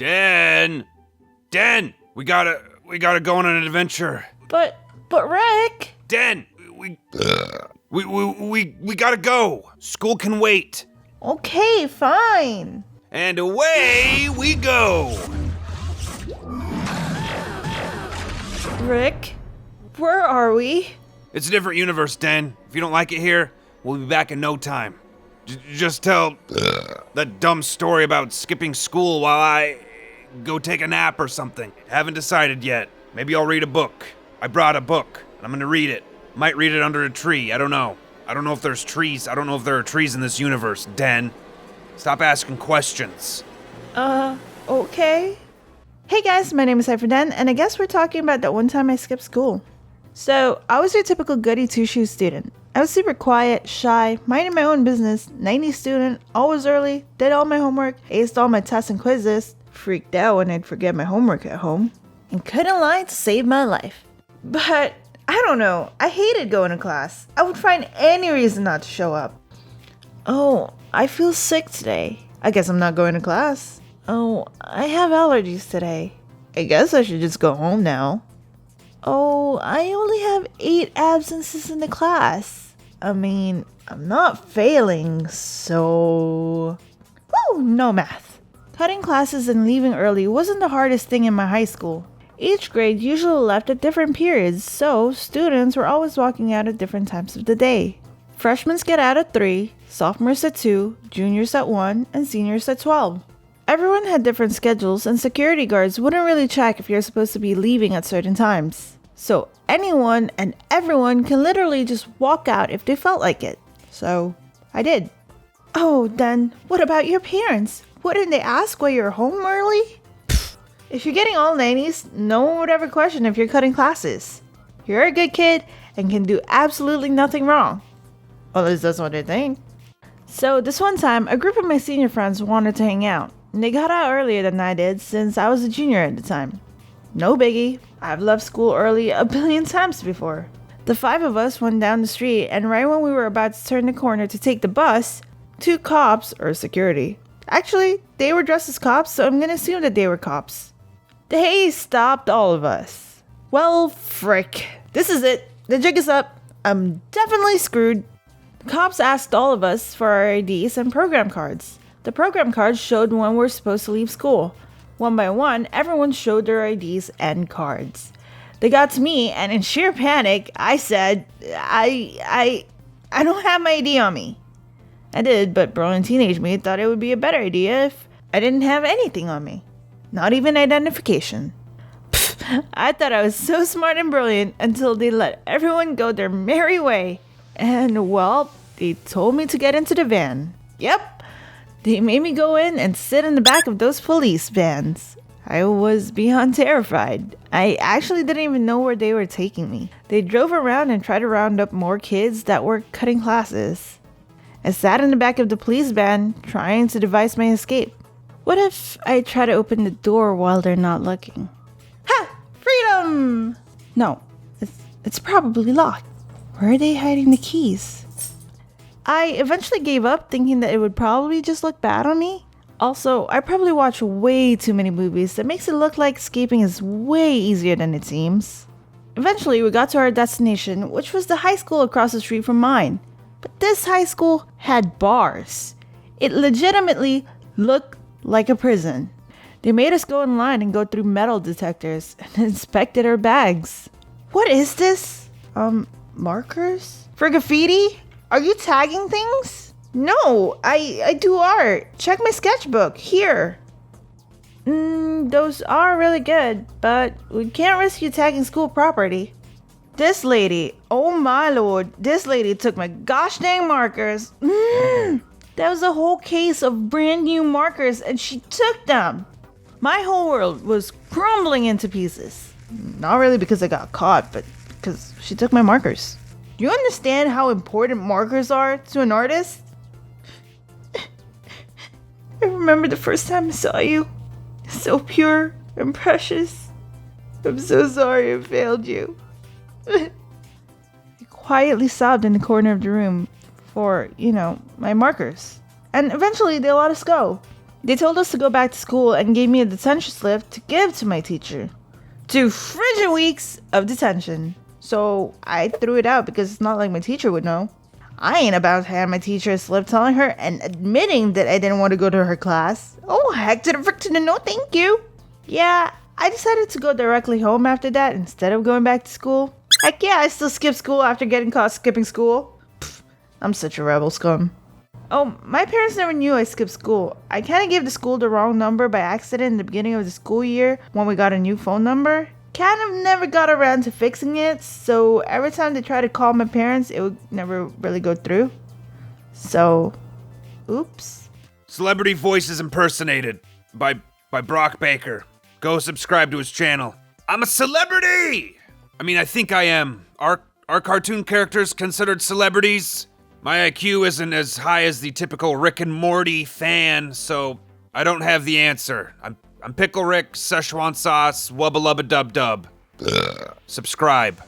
Den! Den! We gotta go on an adventure. But Rick! Den! We gotta go. School can wait. Okay, fine. And away we go. Rick, where are we? It's a different universe, Den. If you don't like it here, we'll be back in no time. Just tell that dumb story about skipping school while I go take a nap or something. Haven't decided yet. Maybe I'll read a book. I brought a book, and I'm gonna read it. Might read it under a tree, I don't know. I don't know if there's trees. I don't know if there are trees in this universe, Den. Stop asking questions. Okay. Hey guys, my name is CypherDen, and I guess we're talking about that one time I skipped school. So, I was your typical goody two-shoes student. I was super quiet, shy, minding my own business, 90 student, always early, did all my homework, aced all my tests and quizzes, freaked out when I'd forget my homework at home, and couldn't lie to save my life. But, I don't know, I hated going to class. I would find any reason not to show up. Oh, I feel sick today. I guess I'm not going to class. Oh, I have allergies today. I guess I should just go home now. Oh, I only have 8 absences in the class. I mean, I'm not failing, so... Woo, no math. Cutting classes and leaving early wasn't the hardest thing in my high school. Each grade usually left at different periods, so students were always walking out at different times of the day. Freshmen get out at 3, sophomores at 2, juniors at 1, and seniors at 12. Everyone had different schedules, and security guards wouldn't really check if you're supposed to be leaving at certain times. So anyone and everyone can literally just walk out if they felt like it. So I did. Oh, then what about your parents? Wouldn't they ask why you're home early? Pfft. If you're getting all 90s, no one would ever question if you're cutting classes. You're a good kid and can do absolutely nothing wrong. Well, at least that's what they think. So this one time, a group of my senior friends wanted to hang out. And they got out earlier than I did since I was a junior at the time. No biggie, I've left school early a billion times before. The 5 of us went down the street, and right when we were about to turn the corner to take the bus, 2 cops, or security. Actually, they were dressed as cops, so I'm gonna assume that they were cops. They stopped all of us. Well, frick. This is it. The jig is up. I'm definitely screwed. The cops asked all of us for our IDs and program cards. The program cards showed when we're supposed to leave school. One by one, everyone showed their IDs and cards. They got to me, and in sheer panic, I said, I don't have my ID on me. I did, but brilliant teenage me thought it would be a better idea if I didn't have anything on me. Not even identification. Pfft, I thought I was so smart and brilliant until they let everyone go their merry way. And, well, they told me to get into the van. Yep. They made me go in and sit in the back of those police vans. I was beyond terrified. I actually didn't even know where they were taking me. They drove around and tried to round up more kids that were cutting classes. I sat in the back of the police van trying to devise my escape. What if I try to open the door while they're not looking? Ha! Freedom! No, it's probably locked. Where are they hiding the keys? I eventually gave up, thinking that it would probably just look bad on me. Also, I probably watch way too many movies that makes it look like escaping is way easier than it seems. Eventually, we got to our destination, which was the high school across the street from mine. But this high school had bars. It legitimately looked like a prison. They made us go in line and go through metal detectors and inspected our bags. What is this? Markers? For graffiti? Are you tagging things? No, I do art. Check my sketchbook. Here. Those are really good, but we can't risk you tagging school property. This lady, oh my lord, this lady took my gosh dang markers. That was a whole case of brand new markers and she took them. My whole world was crumbling into pieces. Not really because I got caught, but because she took my markers. Do you understand how important markers are to an artist? I remember the first time I saw you. So pure and precious. I'm so sorry I failed you. I quietly sobbed in the corner of the room for, my markers. And eventually they let us go. They told us to go back to school and gave me a detention slip to give to my teacher. 2 frigid weeks of detention. So I threw it out because it's not like my teacher would know. I ain't about to hand my teacher a slip telling her and admitting that I didn't want to go to her class. Oh, heck to the frick to the no thank you. Yeah, I decided to go directly home after that instead of going back to school. Heck yeah, I still skipped school after getting caught skipping school. Pfft, I'm such a rebel scum. Oh, my parents never knew I skipped school. I kind of gave the school the wrong number by accident in the beginning of the school year when we got a new phone number. Kind of never got around to fixing it, so every time they tried to call my parents, it would never really go through. So, oops. Celebrity Voices Impersonated by Brock Baker. Go subscribe to his channel. I'm a celebrity! I mean, I think I am. Are cartoon characters considered celebrities? My IQ isn't as high as the typical Rick and Morty fan, so I don't have the answer. I'm Pickle Rick, Szechuan sauce, wubba lubba dub dub. Subscribe.